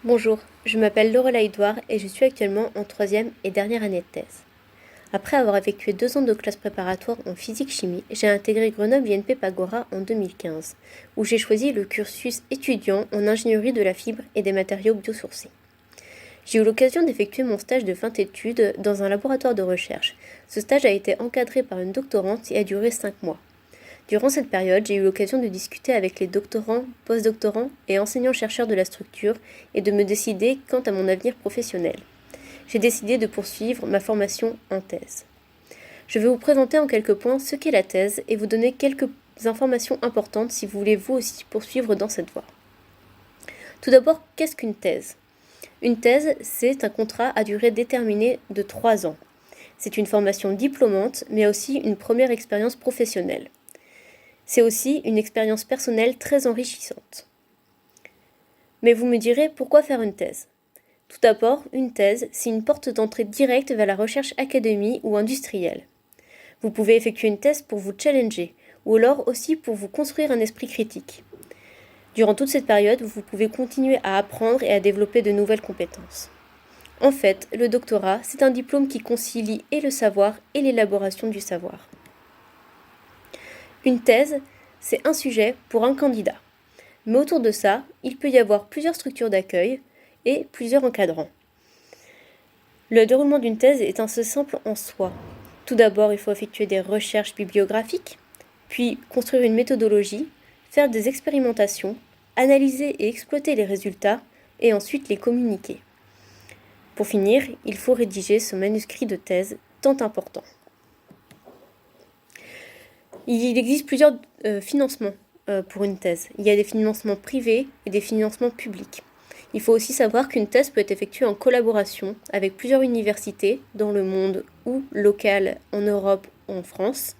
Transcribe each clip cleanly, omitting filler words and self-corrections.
Bonjour, je m'appelle Lorelai Edouard et je suis actuellement en troisième et dernière année de thèse. Après avoir effectué 2 ans de classe préparatoire en physique-chimie, j'ai intégré Grenoble INP Pagora en 2015, où j'ai choisi le cursus étudiant en ingénierie de la fibre et des matériaux biosourcés. J'ai eu l'occasion d'effectuer mon stage de fin d'études dans un laboratoire de recherche. Ce stage a été encadré par une doctorante et a duré 5 mois. Durant cette période, j'ai eu l'occasion de discuter avec les doctorants, postdoctorants et enseignants-chercheurs de la structure et de me décider quant à mon avenir professionnel. J'ai décidé de poursuivre ma formation en thèse. Je vais vous présenter en quelques points ce qu'est la thèse et vous donner quelques informations importantes si vous voulez vous aussi poursuivre dans cette voie. Tout d'abord, qu'est-ce qu'une thèse ? Une thèse, c'est un contrat à durée déterminée de 3 ans. C'est une formation diplômante, mais aussi une première expérience professionnelle. C'est aussi une expérience personnelle très enrichissante. Mais vous me direz, pourquoi faire une thèse ? Tout d'abord, une thèse, c'est une porte d'entrée directe vers la recherche académique ou industrielle. Vous pouvez effectuer une thèse pour vous challenger, ou alors aussi pour vous construire un esprit critique. Durant toute cette période, vous pouvez continuer à apprendre et à développer de nouvelles compétences. En fait, le doctorat, c'est un diplôme qui concilie et le savoir et l'élaboration du savoir. Une thèse, c'est un sujet pour un candidat. Mais autour de ça, il peut y avoir plusieurs structures d'accueil et plusieurs encadrants. Le déroulement d'une thèse est assez simple en soi. Tout d'abord, il faut effectuer des recherches bibliographiques, puis construire une méthodologie, faire des expérimentations, analyser et exploiter les résultats, et ensuite les communiquer. Pour finir, il faut rédiger ce manuscrit de thèse tant important. Il existe plusieurs financements pour une thèse. Il y a des financements privés et des financements publics. Il faut aussi savoir qu'une thèse peut être effectuée en collaboration avec plusieurs universités dans le monde ou locales en Europe ou en France,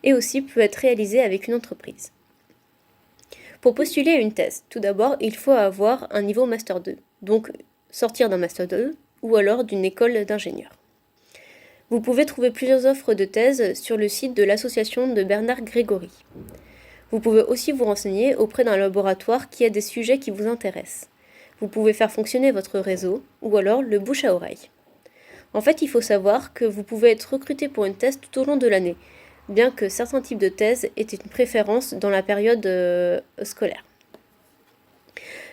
et aussi peut être réalisée avec une entreprise. Pour postuler à une thèse, tout d'abord, il faut avoir un niveau Master 2, donc sortir d'un Master 2 ou alors d'une école d'ingénieur. Vous pouvez trouver plusieurs offres de thèse sur le site de l'association de Bernard Grégory. Vous pouvez aussi vous renseigner auprès d'un laboratoire qui a des sujets qui vous intéressent. Vous pouvez faire fonctionner votre réseau ou alors le bouche à oreille. En fait, il faut savoir que vous pouvez être recruté pour une thèse tout au long de l'année, bien que certains types de thèses aient une préférence dans la période scolaire.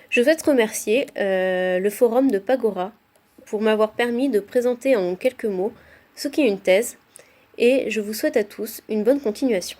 Je souhaite remercier le forum de Pagora pour m'avoir permis de présenter en quelques mots ce qu'est une thèse, et je vous souhaite à tous une bonne continuation.